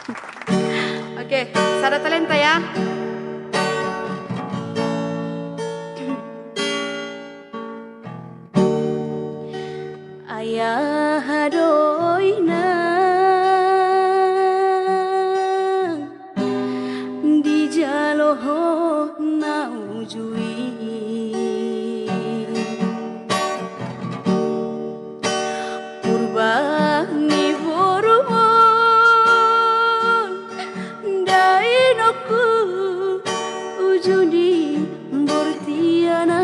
Oke, Sada Talenta ya. Ayah hadoina di jaloho naujui purbani borumon dainoku ujuni bortiana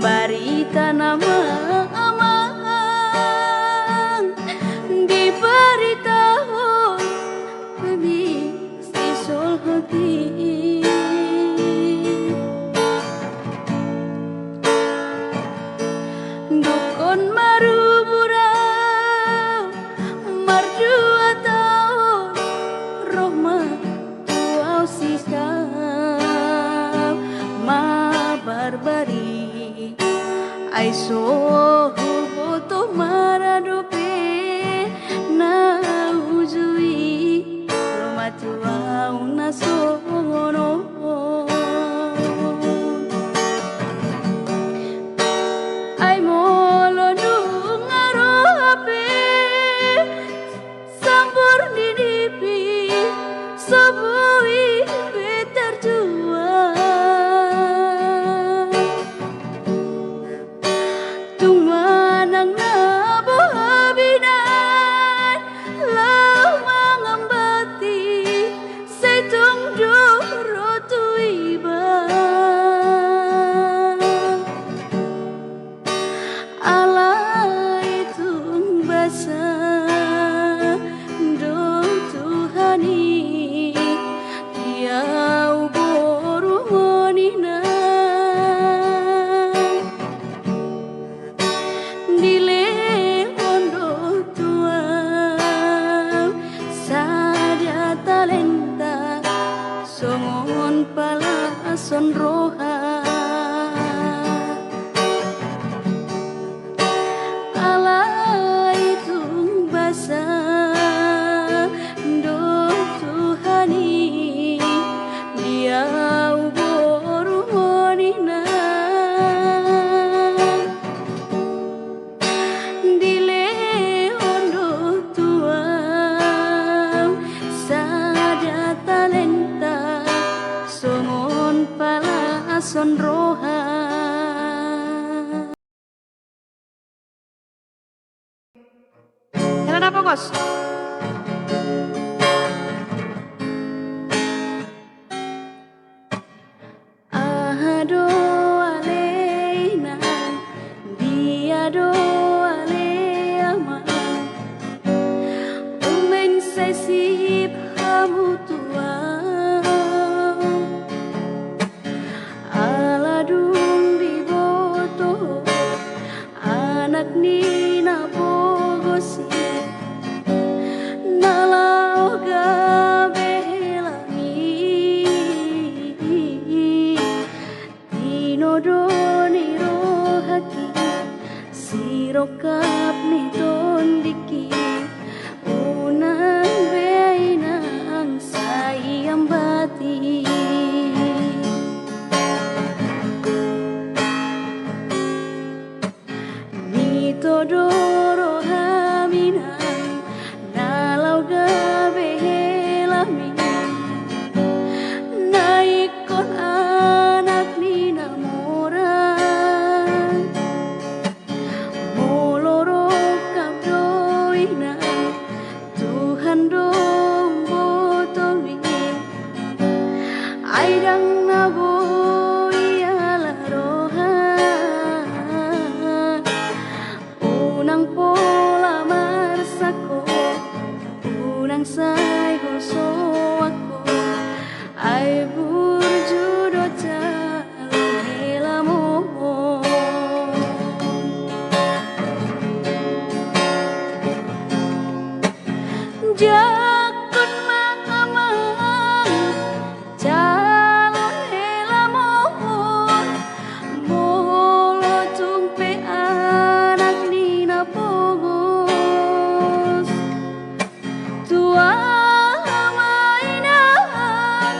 barita nama amang di baritaho di sisol hati dukun marubura mardua tahun rohma tuau sisa ma barbari aiso huboto maradope na ujui romatua una sono ai molo dungaro ape sambur didipi sabui betar jua son roja ala itu basa do Tuhani dia uboru monina dile ondo tua sada talenta songon pala son roha. Jalan apa kos? Ahado aleina dia do aleama umen sesip hamu tua aladung di boto anak nina bogosi nalau gabelami tinodoni rohaki sirokap ni tondiki unang beinang sayang bati todoro haminan nalau gabehelami naikon anak Aidang naboy alarohan unang pola marsako unang say hulso ako ay burjudo calon hela mo jakun makamang calon hela mo molo tumpe anak nina pogos tua mainan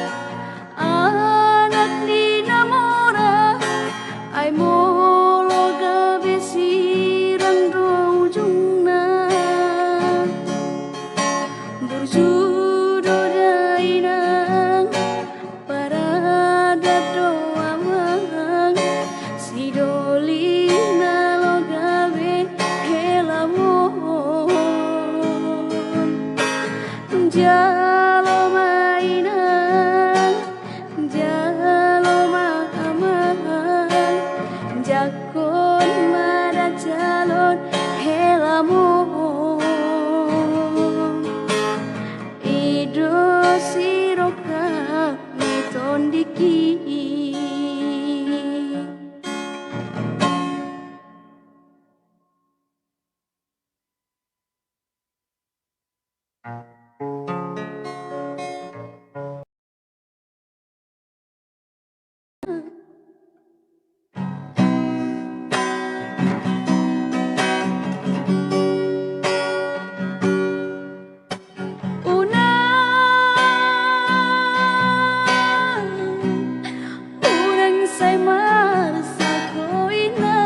anak nina mora ay molo gabi sirang do ujungna burjudo dainang parada doamang sidoli nalo gabe helamon jalo mainan jalo mahamang jakon mada calon helamon ido siroka mitondiki unang say marsa ko ina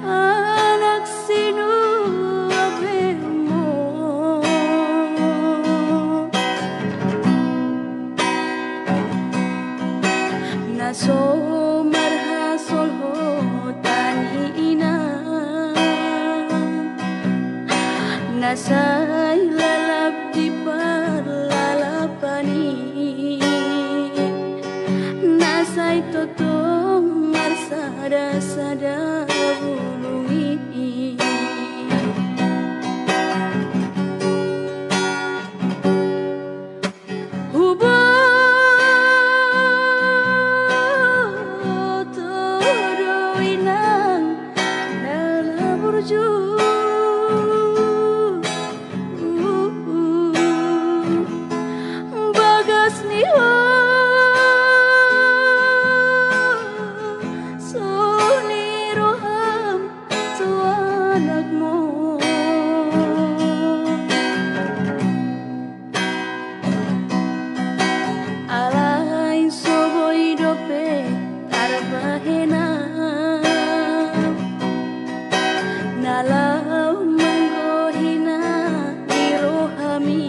anak sinu abemo naso marhasol ho tani ina nasay lalap di parlalapani nasay totong marsada-sada bulungi hubo todo inang nala burju bagas niho soni roham tuanak mo alain soboy dope arbahena nalau manggohina irohami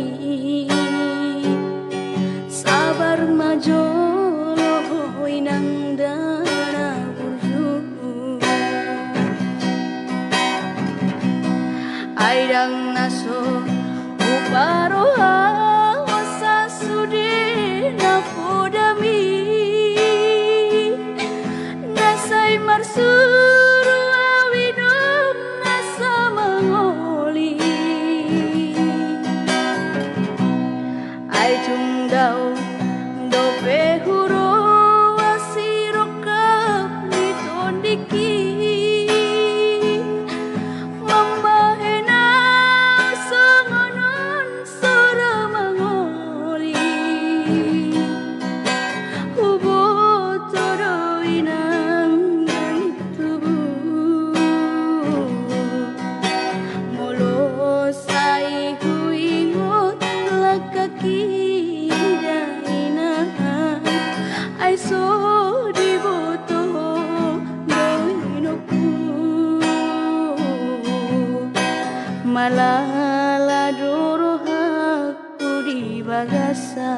sabar majolo inang dana burju aidang naso uparoha wasa sudi napodami nasay marsuru awinum nasa mangoli ay tungdaw dope huro asirokap mitondiki mambahena sanganan sara mangoli hubo todo inang tubuh molo say huingot lakaki dainahan ay so diboto doinoku malala dorohaku di bagasa.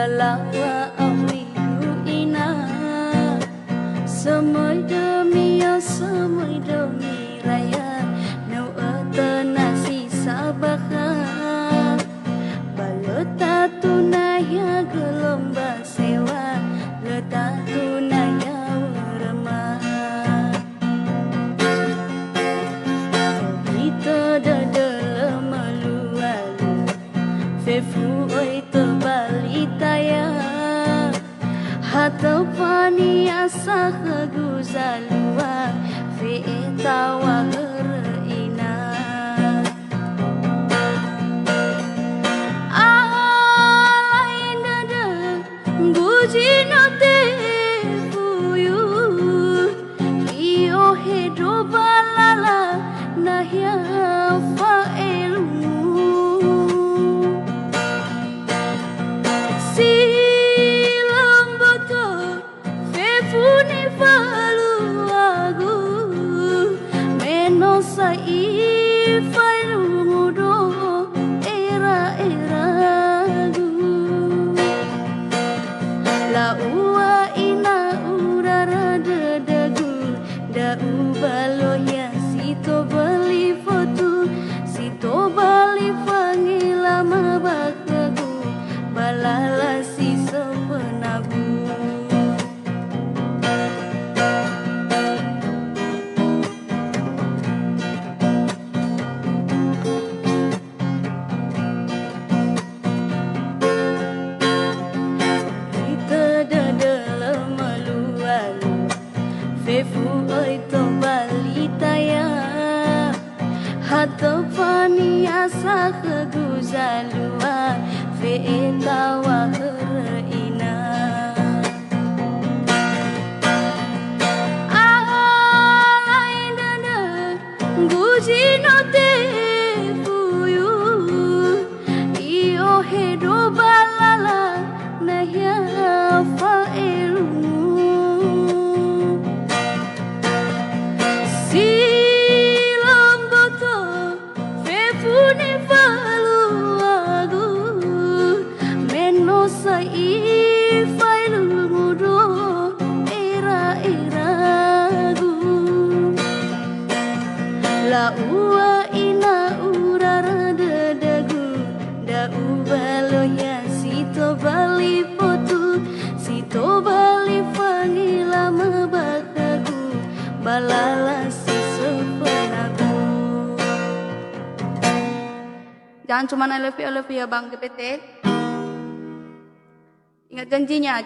balawa amigu ina semoi demi raya nau nasi sabaha baleta tunaya gelomba sewa leta tunaya warma kita dadala malu-malu fefu oi tebalitaya hatau pani asa guzalua fe tawa ina alain dada gujino te fuyu io hedro balala nahya fa balala si sepenabu kita dadala malu-malu fefu oi to balitaya hatau pani asa guzalua fe tawa ina alain dada gujino te fuyu io hedro balala nahya fa la ua ina urara dadagu da ubalo ya sito bali potu sito bali fangila mabakagu balala si sepenagu. Jangan cuma I love you ya Bang GPT. Ingat janjinya.